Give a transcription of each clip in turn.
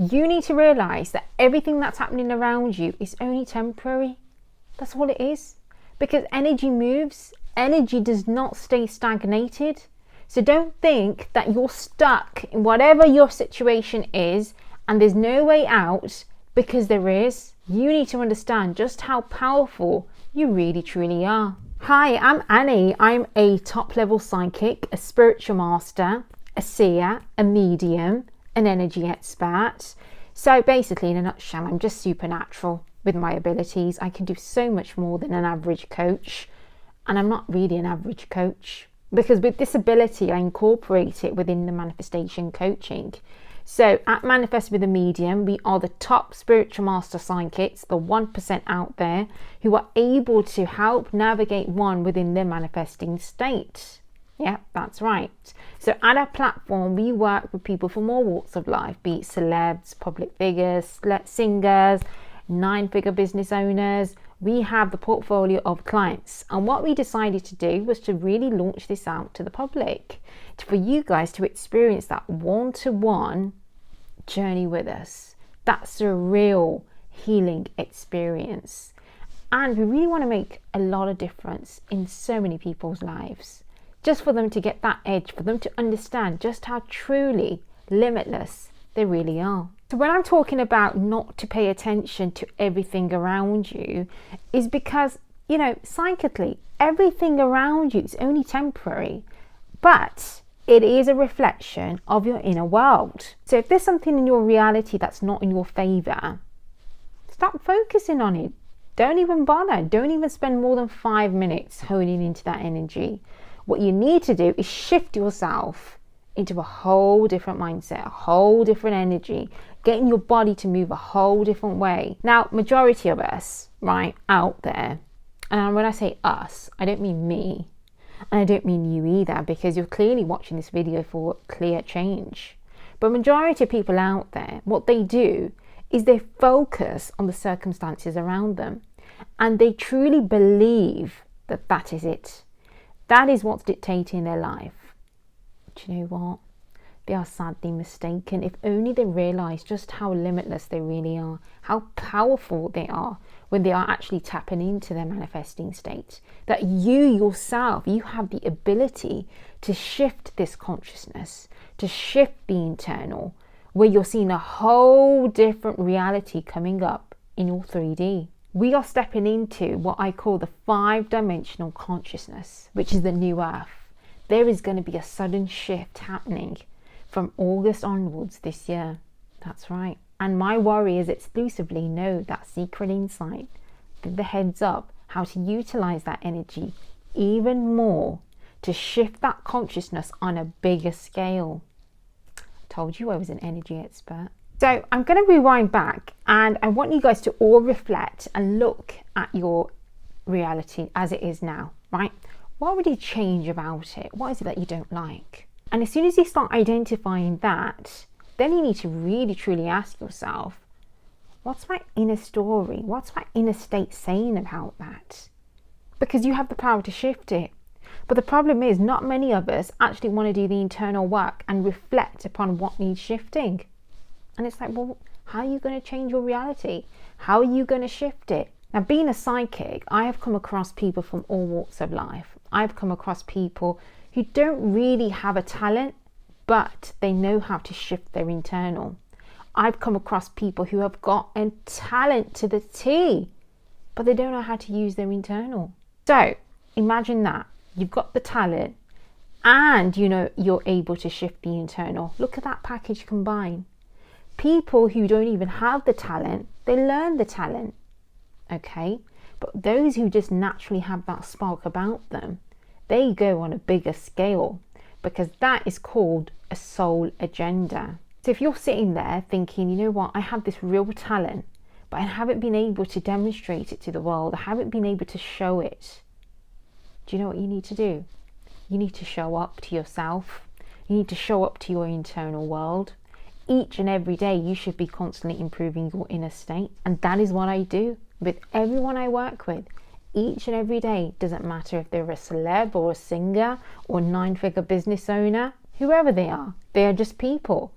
You need to realize that everything that's happening around you is only temporary. That's all it is. Because energy moves, energy does not stay stagnated. So don't think that you're stuck in whatever your situation is and there's no way out, because there is. You need to understand just how powerful you really truly are. Hi, I'm Annie. I'm a top-level psychic, a spiritual master, a seer, a medium, an energy expert. So basically, in a nutshell, I'm just supernatural with my abilities. I can do so much more than an average coach. And I'm not really an average coach, because with this ability, I incorporate it within the manifestation coaching. So at Manifest with a Medium, we are the top spiritual master psychics, the 1% out there, who are able to help navigate one within their manifesting state. Yeah, that's right. So at our platform, we work with people from all walks of life, be it celebs, public figures, singers, 9-figure business owners. We have the portfolio of clients. And what we decided to do was to really launch this out to the public, for you guys to experience that one-to-one journey with us. That's a real healing experience. And we really want to make a lot of difference in so many people's lives, just for them to get that edge, for them to understand just how truly limitless they really are. So when I'm talking about not to pay attention to everything around you, is because, psychically, everything around you is only temporary, but it is a reflection of your inner world. So if there's something in your reality that's not in your favor, stop focusing on it. Don't even bother. Don't even spend more than 5 minutes honing into that energy. What you need to do is shift yourself into a whole different mindset, a whole different energy, getting your body to move a whole different way. Now, majority of us, right, out there, and when I say us, I don't mean me, and I don't mean you either, because you're clearly watching this video for clear change. But majority of people out there, what they do is they focus on the circumstances around them, and they truly believe that that is it. That is what's dictating their life. Do you know what? They are sadly mistaken. If only they realize just how limitless they really are, how powerful they are when they are actually tapping into their manifesting state. That you yourself, you have the ability to shift this consciousness, to shift the internal, where you're seeing a whole different reality coming up in your 3D. We are stepping into what I call the 5-dimensional consciousness, which is the new earth. There is going to be a sudden shift happening from August onwards this year. That's right. And my warriors exclusively know that secret insight, the heads up, how to utilize that energy even more to shift that consciousness on a bigger scale. I told you I was an energy expert. So I'm going to rewind back, and I want you guys to all reflect and look at your reality as it is now, right? What would you change about it? What is it that you don't like? And as soon as you start identifying that, then you need to really truly ask yourself, what's my inner story? What's my inner state saying about that? Because you have the power to shift it. But the problem is, not many of us actually want to do the internal work and reflect upon what needs shifting. And it's like, well, how are you going to change your reality? How are you going to shift it? Now, being a psychic, I have come across people from all walks of life. I've come across people who don't really have a talent, but they know how to shift their internal. I've come across people who have got a talent to the T, but they don't know how to use their internal. So imagine that. You've got the talent and you're able to shift the internal. Look at that package combined. People who don't even have the talent, they learn the talent. Okay? But those who just naturally have that spark about them, they go on a bigger scale, because that is called a soul agenda. So if you're sitting there thinking, you know what, I have this real talent, but I haven't been able to demonstrate it to the world, I haven't been able to show it, do you know what you need to do? You need to show up to yourself. You need to show up to your internal world. Each and every day, you should be constantly improving your inner state. And that is what I do with everyone I work with. Each and every day, doesn't matter if they're a celeb or a singer or 9-figure business owner, whoever they are just people.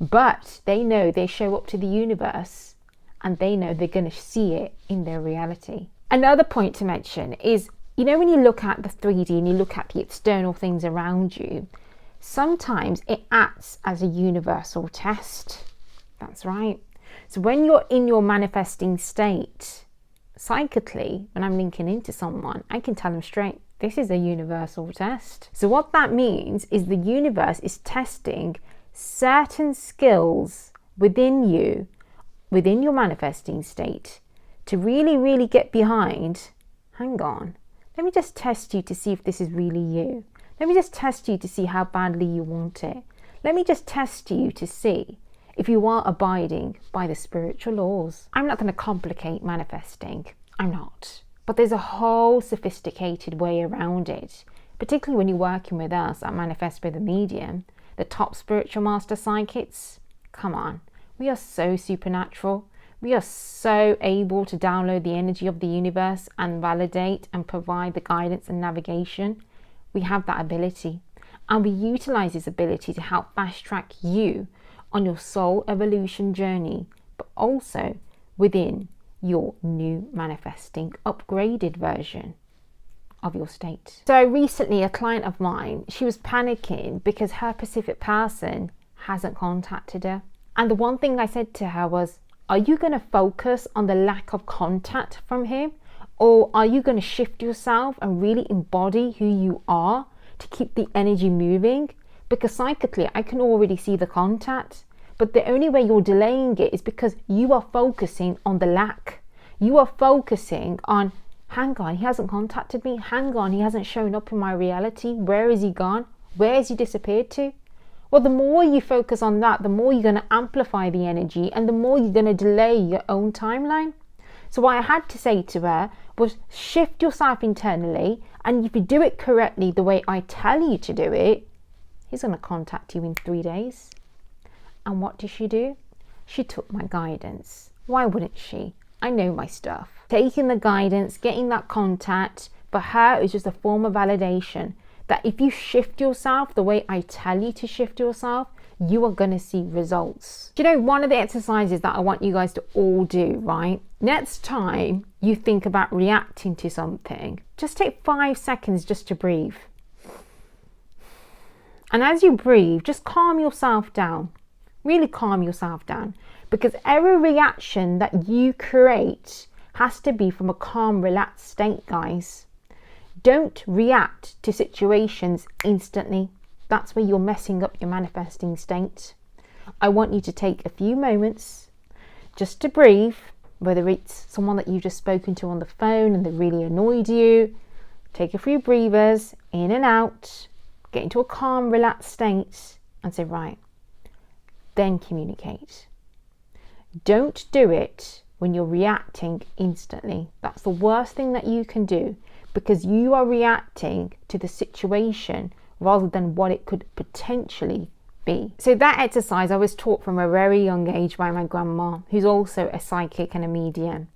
but they know they show up to the universe and they know they're going to see it in their reality. Another point to mention is, you know, when you look at the 3D and you look at the external things around you, sometimes it acts as a universal test. That's right. So when you're in your manifesting state, psychically, when I'm linking into someone, I can tell them straight, this is a universal test. So what that means is the universe is testing certain skills within you, within your manifesting state, to really, really get behind, hang on, let me just test you to see if this is really you. Let me just test you to see how badly you want it. Let me just test you to see if you are abiding by the spiritual laws. I'm not going to complicate manifesting. I'm not. But there's a whole sophisticated way around it, particularly when you're working with us at Manifest with a Medium, the top spiritual master psychics. Come on, we are so supernatural. We are so able to download the energy of the universe and validate and provide the guidance and navigation. We have that ability, and we utilize this ability to help fast track you on your soul evolution journey, but also within your new manifesting upgraded version of your state. So recently, a client of mine, she was panicking because her Pacific person hasn't contacted her. And the one thing I said to her was, are you going to focus on the lack of contact from him? Or are you going to shift yourself and really embody who you are to keep the energy moving? Because psychically, I can already see the contact. But the only way you're delaying it is because you are focusing on the lack. You are focusing on, hang on, he hasn't contacted me. Hang on, he hasn't shown up in my reality. Where is he gone? Where has he disappeared to? Well, the more you focus on that, the more you're going to amplify the energy and the more you're going to delay your own timeline. So what I had to say to her was, shift yourself internally, and if you do it correctly the way I tell you to do it, he's going to contact you in 3 days. And what did she do? She took my guidance. Why wouldn't she? I know my stuff. Taking the guidance, getting that contact, for her is just a form of validation that if you shift yourself the way I tell you to shift yourself, you are going to see results. Do you know, one of the exercises that I want you guys to all do, right? Next time you think about reacting to something, just take 5 seconds just to breathe. And as you breathe, just calm yourself down. Really calm yourself down, because every reaction that you create has to be from a calm, relaxed state, guys. Don't react to situations instantly. That's where you're messing up your manifesting state. I want you to take a few moments just to breathe, whether it's someone that you've just spoken to on the phone and they really annoyed you. Take a few breathers in and out, get into a calm, relaxed state and say, right, then communicate. Don't do it when you're reacting instantly. That's the worst thing that you can do, because you are reacting to the situation rather than what it could potentially be. So that exercise I was taught from a very young age by my grandma, who's also a psychic and a medium.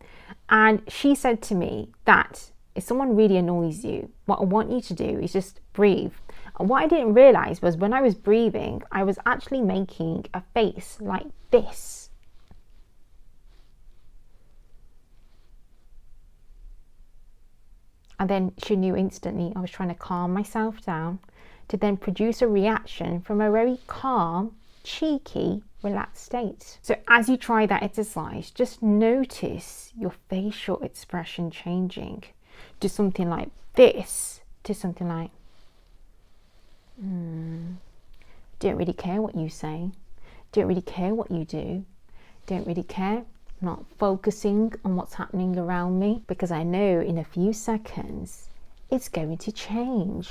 And she said to me that if someone really annoys you, what I want you to do is just breathe. And what I didn't realize was when I was breathing, I was actually making a face like this. And then she knew instantly I was trying to calm myself down to then produce a reaction from a very calm, cheeky, relaxed state. So as you try that exercise, just notice your facial expression changing to something like this, to something like, don't really care what you say, don't really care what you do, don't really care, not focusing on what's happening around me, because I know in a few seconds it's going to change.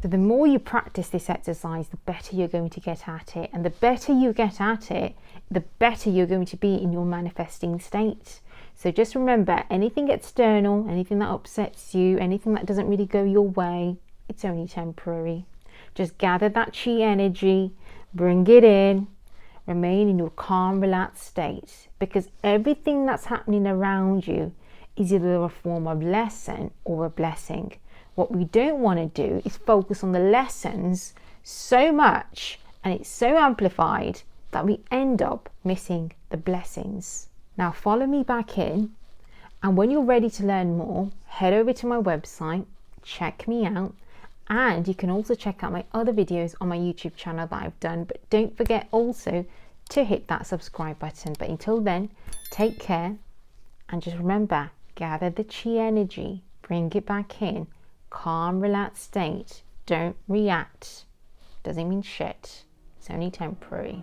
So the more you practice this exercise, the better you're going to get at it, and the better you get at it, the better you're going to be in your manifesting state. So just remember, anything external, anything that upsets you, anything that doesn't really go your way, it's only temporary. Just gather that chi energy, bring it in, remain in your calm, relaxed state, because everything that's happening around you is either a form of lesson or a blessing. What we don't want to do is focus on the lessons so much And it's so amplified that we end up missing the blessings. Now follow me back in, and when you're ready to learn more, head over to my website, check me out, and you can also check out my other videos on my YouTube channel that I've done. But don't forget also to hit that subscribe button. But until then, take care, and just remember, gather the chi energy, bring it back in, calm, relaxed state. Don't react. Doesn't mean shit. It's only temporary.